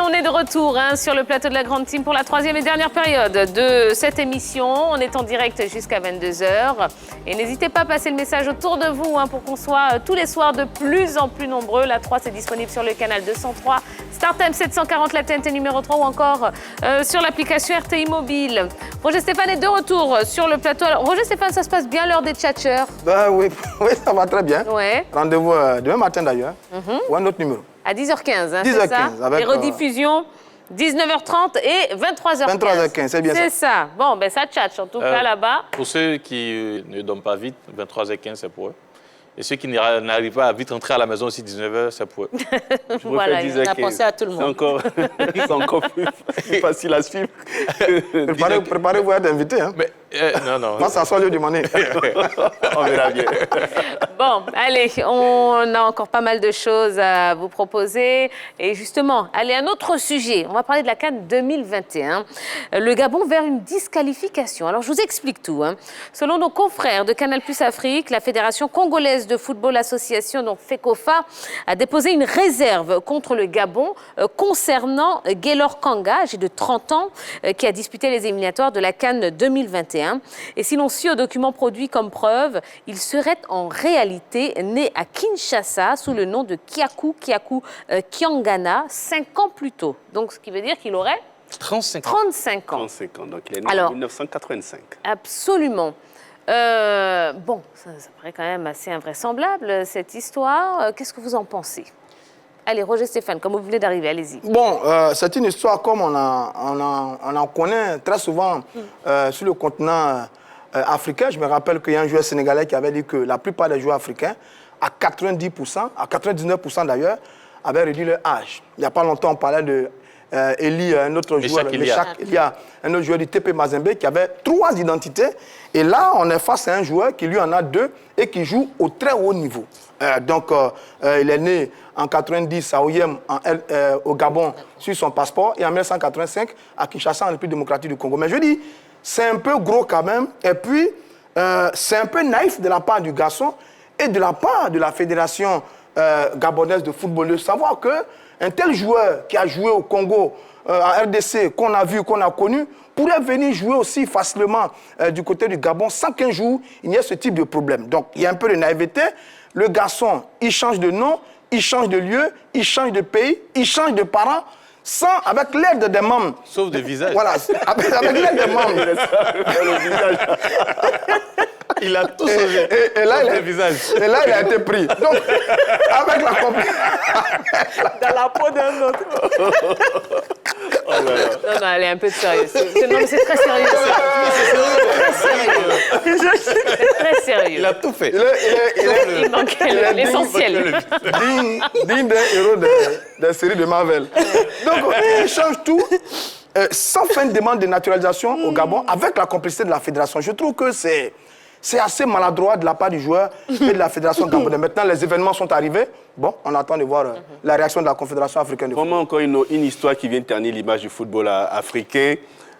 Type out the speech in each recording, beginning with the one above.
on est de retour sur le plateau de la Grande Team pour la troisième et dernière période de cette émission. On est en direct jusqu'à 22h. Et n'hésitez pas à passer le message autour de vous pour qu'on soit tous les soirs de plus en plus nombreux. La 3, c'est disponible sur le canal 203, StarTime 740, la TNT numéro 3 ou encore sur l'application RTI Mobile. Roger Stéphane est de retour sur le plateau. Alors, Roger Stéphane, ça se passe bien l'heure des tchatcheurs? Oui, ça va très bien. Ouais. Rendez-vous demain matin d'ailleurs, ou un autre numéro. À 10h15, 10h15, c'est ça? avec... Les rediffusions, 19h30 et 23h15. 23h15, c'est bien ça. C'est ça. Bon, ben ça tchatche en tout cas là-bas. Pour ceux qui ne dorment pas vite, 23h15, c'est pour eux. Et ceux qui n'arrivent pas à vite rentrer à la maison aussi, 19h, c'est pour eux. Voilà, on a pensé à tout le monde. C'est encore plus facile à suivre. Préparez-vous à être invité. Hein. Mais, non. Moi, ça soit lieu demander. On verra bien. Bon, allez, on a encore pas mal de choses à vous proposer. Et justement, allez, un autre sujet. On va parler de la CAN 2021. Le Gabon vers une disqualification. Alors, je vous explique tout. Selon nos confrères de Canal Plus Afrique, la Fédération congolaise de football association, donc FECOFA, a déposé une réserve contre le Gabon concernant Gaylor Kanga, âgé de 30 ans, qui a disputé les éliminatoires de la CAN 2021. Et si l'on suit aux documents produits comme preuve, il serait en réalité né à Kinshasa sous le nom de Kyaku Kiangana 5 ans plus tôt. Donc, ce qui veut dire qu'il aurait 35 ans. 35 ans, donc il est né en 1985. Absolument. Bon, ça paraît quand même assez invraisemblable, cette histoire. Qu'est-ce que vous en pensez? Allez, Roger Stéphane, comme vous venez d'arriver, allez-y. Bon, c'est une histoire comme on en connaît très souvent sur le continent africain. Je me rappelle qu'il y a un joueur sénégalais qui avait dit que la plupart des joueurs africains, à 90%, à 99% d'ailleurs, avaient réduit leur âge. Il n'y a pas longtemps, on parlait de Eli, un autre joueur, un autre joueur du TP Mazembe qui avait 3 identités. Et là, on est face à un joueur qui lui en a 2 et qui joue au très haut niveau. Il est né en 90 à Oyem, au Gabon, sur son passeport, et en 1985 à Kinshasa, en République démocratique du Congo. Mais je dis, c'est un peu gros quand même, et puis c'est un peu naïf de la part du garçon et de la part de la Fédération gabonaise de football de savoir qu'un tel joueur qui a joué au Congo, à RDC, qu'on a vu, qu'on a connu, pourrait venir jouer aussi facilement du côté du Gabon sans qu'un jour il n'y ait ce type de problème. Donc il y a un peu de naïveté. Le garçon, il change de nom, il change de lieu, il change de pays, il change de parents, avec l'aide des membres. Sauf de visage. Voilà, avec l'aide des membres. Il a tout changé. Et là, il a été pris. Donc, avec la Dans la peau d'un autre. Non, allez, un peu de sérieux. Non, mais c'est très sérieux. C'est très sérieux. Il a tout fait. Il manquait l'essentiel. Digne d'un héros des séries de Marvel. Donc, il change tout. Sans faire une demande de naturalisation au Gabon, avec la complicité de la fédération. Je trouve que c'est assez maladroit de la part du joueur et de la fédération gabonaise. Maintenant, les événements sont arrivés. Bon, on attend de voir la réaction de la Confédération africaine de football. Vraiment encore une histoire qui vient ternir l'image du football africain.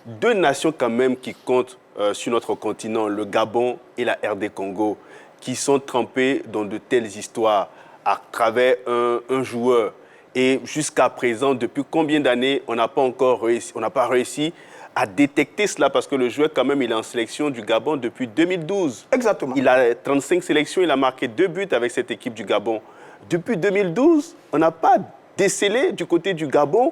2 nations quand même qui comptent sur notre continent, le Gabon et la RD Congo, qui sont trempées dans de telles histoires à travers un joueur. Et jusqu'à présent, depuis combien d'années, on n'a pas réussi à détecter cela, parce que le joueur, quand même, il est en sélection du Gabon depuis 2012. Exactement. Il a 35 sélections, il a marqué 2 buts avec cette équipe du Gabon. Depuis 2012, on n'a pas décelé du côté du Gabon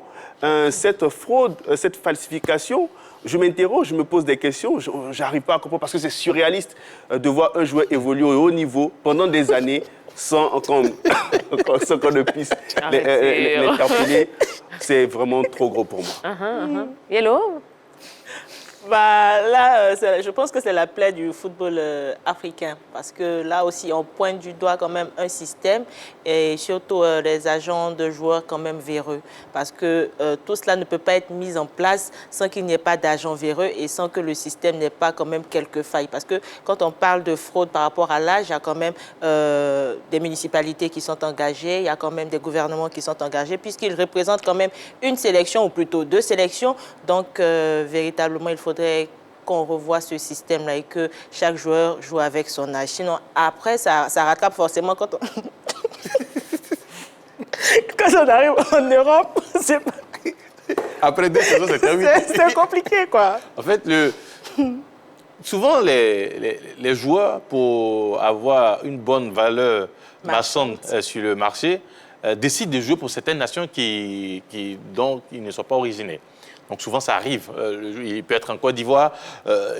cette fraude, cette falsification. Je m'interroge, je me pose des questions, je n'arrive pas à comprendre, parce que c'est surréaliste de voir un joueur évoluer au haut niveau pendant des années sans qu'on ne puisse l'interpeller. C'est vraiment trop gros pour moi. Yellow? Bah, là, je pense que c'est la plaie du football africain, parce que là aussi, on pointe du doigt quand même un système et surtout les agents de joueurs quand même véreux, parce que tout cela ne peut pas être mis en place sans qu'il n'y ait pas d'agents véreux et sans que le système n'ait pas quand même quelques failles. Parce que quand on parle de fraude par rapport à l'âge, il y a quand même des municipalités qui sont engagées, il y a quand même des gouvernements qui sont engagés, puisqu'ils représentent quand même une sélection, ou plutôt 2 sélections. Donc, véritablement, il faudrait qu'on revoie ce système-là et que chaque joueur joue avec son âge. Sinon, après, ça rattrape forcément quand on... quand on arrive en Europe, c'est pas... Après 2 saisons, c'est terminé. C'est compliqué, quoi. En fait, souvent, les joueurs, pour avoir une bonne valeur marchande sur le marché, décident de jouer pour certaines nations dont ils ne sont pas originaires. Donc souvent, ça arrive. Il peut être en Côte d'Ivoire,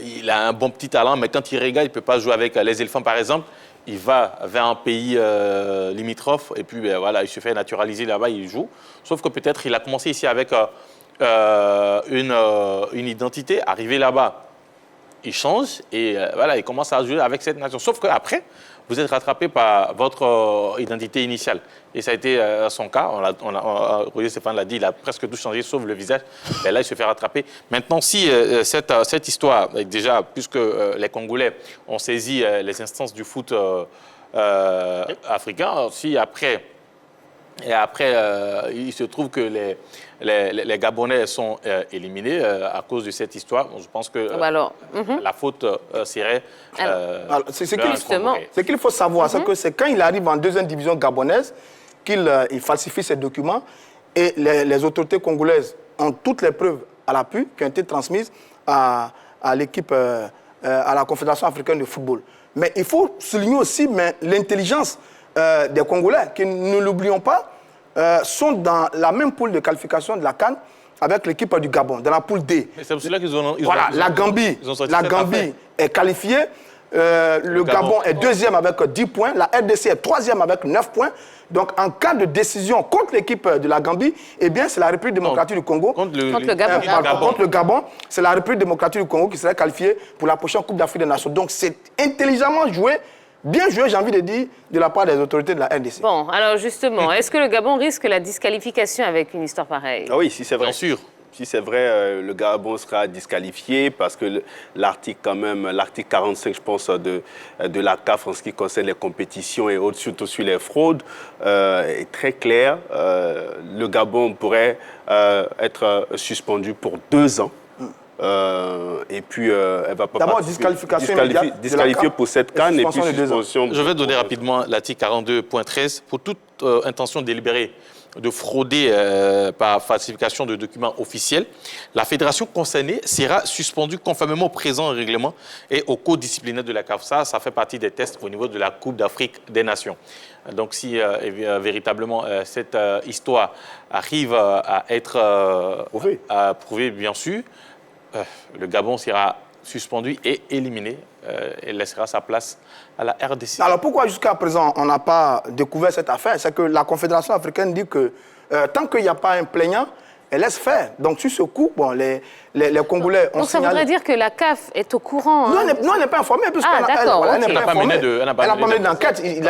il a un bon petit talent, mais quand il regarde, il ne peut pas jouer avec les éléphants, par exemple. Il va vers un pays limitrophe et puis voilà, il se fait naturaliser là-bas, il joue. Sauf que peut-être il a commencé ici avec une identité, arrivé là-bas, il change et voilà, il commence à jouer avec cette nation. Sauf qu'après, vous êtes rattrapé par votre identité initiale. Et ça a été son cas. Roger Stéphane l'a dit, il a presque tout changé, sauf le visage. Et là, il se fait rattraper. Maintenant, si cette histoire, déjà, puisque les Congolais ont saisi les instances du foot africain, si après... Et après, il se trouve que les Gabonais sont éliminés à cause de cette histoire. Je pense que la faute serait... Ce qu'il faut savoir, c'est que c'est quand il arrive en deuxième division gabonaise qu'il falsifie ses documents et les autorités congolaises ont toutes les preuves à l'appui qui ont été transmises à l'équipe, à la Confédération africaine de football. Mais il faut souligner aussi l'intelligence des Congolais, qui, ne l'oublions pas, sont dans la même poule de qualification de la CAN avec l'équipe du Gabon, dans la poule D. C'est pour cela qu'ils ont... La Gambie est qualifiée, le Gabon est deuxième avec 10 points, la RDC est troisième avec 9 points. Donc, en cas de décision contre l'équipe de la Gambie, eh bien, c'est la République démocratique du Congo. Contre le Gabon, c'est la République démocratique du Congo qui serait qualifiée pour la prochaine Coupe d'Afrique des Nations. Donc, c'est intelligemment joué. Bien joué, j'ai envie de dire, de la part des autorités de la RDC. Bon, alors justement, est-ce que le Gabon risque la disqualification avec une histoire pareille? Ah oui, si c'est vrai. Bien sûr. Si c'est vrai, le Gabon sera disqualifié parce que l'article 45, je pense, de la CAF en ce qui concerne les compétitions et autres, surtout sur les fraudes, est très clair. Le Gabon pourrait être suspendu pour 2 ans. Et puis, elle va pas d'abord, disqualification disqualifiée pour cette CAN et puis suspension. Je vais donner rapidement l'article 42.13 pour toute intention délibérée de frauder par falsification de documents officiels. La fédération concernée sera suspendue conformément au présent règlement et au code disciplinaire de la CAF. Ça fait partie des tests au niveau de la Coupe d'Afrique des Nations. Donc, si véritablement cette histoire arrive à être prouvée, bien sûr, le Gabon sera suspendu et éliminé et laissera sa place à la RDC. Alors pourquoi jusqu'à présent on n'a pas découvert cette affaire? C'est que la Confédération africaine dit que tant qu'il n'y a pas un plaignant, elle laisse faire. Donc sur ce coup, bon, les Congolais ont signalé... Donc ça voudrait dire que la CAF est au courant. Non, elle n'est pas informée. Elle n'a pas mené d'enquête. Elle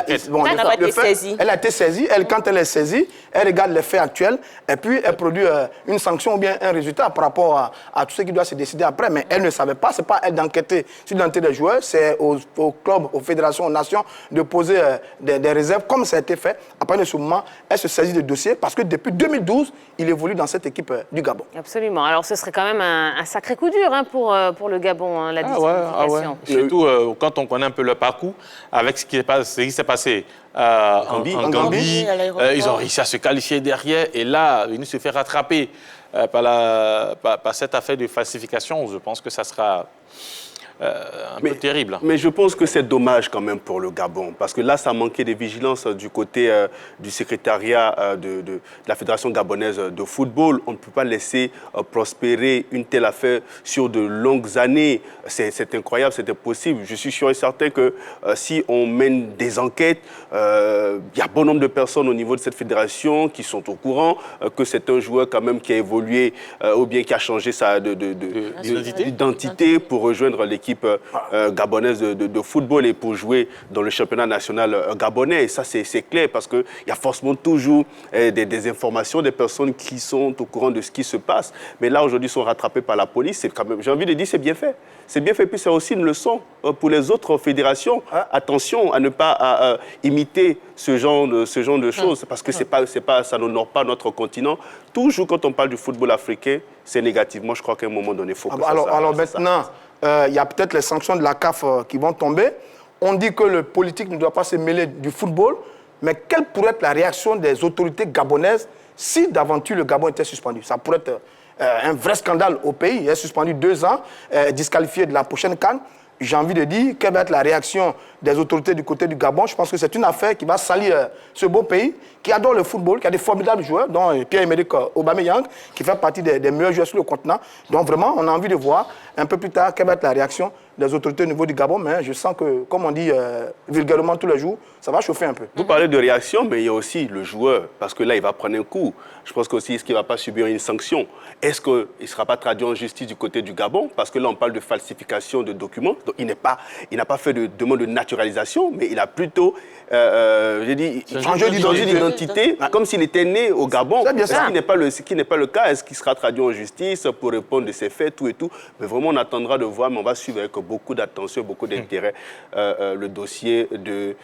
a été saisie. Quand elle est saisie, elle regarde les faits actuels et puis elle produit une sanction ou bien un résultat par rapport à tout ce qui doit se décider après. Mais elle ne savait pas. Ce n'est pas elle d'enquêter sur l'identité des joueurs. C'est aux clubs, aux fédérations, aux nations de poser des réserves comme ça a été fait. À partir de ce moment, elle se saisit de dossier parce que depuis 2012, il évolue dans cette équipe du Gabon. Absolument. Alors ce serait quand même un sacré coup dur pour le Gabon, la disqualification. Surtout quand on connaît un peu le parcours, avec ce qui s'est passé en Gambie. Ils ont réussi à se qualifier derrière et là, ils se fait rattraper par cette affaire de falsification. Je pense que ça sera... un peu terrible. Mais je pense que c'est dommage quand même pour le Gabon, parce que là, ça manquait de vigilance du côté du secrétariat de la Fédération gabonaise de football. On ne peut pas laisser prospérer une telle affaire sur de longues années. C'est incroyable, c'était possible. Je suis sûr et certain que si on mène des enquêtes, il y a bon nombre de personnes au niveau de cette fédération qui sont au courant que c'est un joueur quand même qui a évolué ou bien qui a changé sa d'identité pour rejoindre l'équipe gabonaise de football et pour jouer dans le championnat national gabonais. Et ça, c'est clair parce qu'il y a forcément toujours des informations, des personnes qui sont au courant de ce qui se passe. Mais là, aujourd'hui, ils sont rattrapés par la police. C'est quand même, j'ai envie de dire, c'est bien fait. C'est bien fait, puis c'est aussi une leçon pour les autres fédérations. Attention à ne pas imiter ce genre de choses parce que ça n'honore pas notre continent. Toujours quand on parle du football africain, c'est négatif. Moi, je crois qu'à un moment donné, il faut que alors maintenant, il y a peut-être les sanctions de la CAF qui vont tomber. On dit que le politique ne doit pas se mêler du football, mais quelle pourrait être la réaction des autorités gabonaises si d'aventure le Gabon était suspendu? Ça pourrait être un vrai scandale au pays. Il est suspendu 2 ans, disqualifié de la prochaine CAN. J'ai envie de dire, quelle va être la réaction des autorités du côté du Gabon? Je pense que c'est une affaire qui va salir ce beau pays, qui adore le football, qui a des formidables joueurs, dont Pierre-Emerick Aubameyang, qui fait partie des meilleurs joueurs sur le continent. Donc vraiment, on a envie de voir un peu plus tard quelle va être la réaction des autorités au niveau du Gabon. Mais je sens que, comme on dit vulgairement tous les jours, ça va chauffer un peu. Vous parlez de réaction, mais il y a aussi le joueur, parce que là, il va prendre un coup. Je pense qu'aussi, est-ce qu'il ne va pas subir une sanction? Est-ce qu'il ne sera pas traduit en justice du côté du Gabon? Parce que là, on parle de falsification de documents. Donc, il n'a pas fait de demande de naturalisation, mais il a plutôt, changé d'identité, comme s'il était né au Gabon. Ce qui n'est pas le cas. Est-ce qu'il sera traduit en justice pour répondre de ses faits, tout et tout? Mais vraiment, on attendra de voir, mais on va suivre avec beaucoup d'attention, beaucoup d'intérêt le dossier de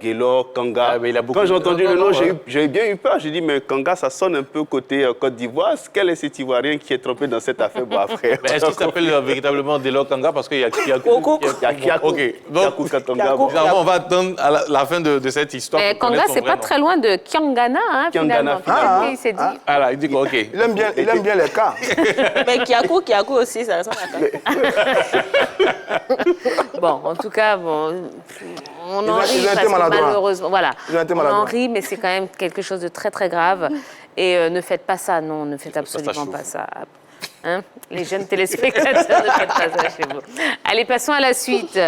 Gaylor Kanga. Quand j'ai entendu le nom, j'ai bien eu peur. J'ai dit, mais Kanga, ça sonne un peu côté Côte d'Ivoire. Quel est cet Ivoirien qui est trompé dans cette affaire? Bon, après, est-ce qu'il s'appelle véritablement Gaylor Kanga? Parce qu'il y a Kiakou. On va attendre à la fin de cette histoire. Mais Kanga, c'est pas très loin de Kiangana, hein, finalement. Il s'est dit. Alors, il dit OK. Il aime bien les cas. Mais Kiakou aussi, ça ressemble à ça. Bon, en tout cas, bon, on en rit parce que malheureusement, voilà, on en rit, mais c'est quand même quelque chose de très très grave. Et ne faites pas ça, non, ne faites absolument pas ça. Hein? Les jeunes téléspectateurs, ne faites pas ça chez vous. Allez, passons à la suite.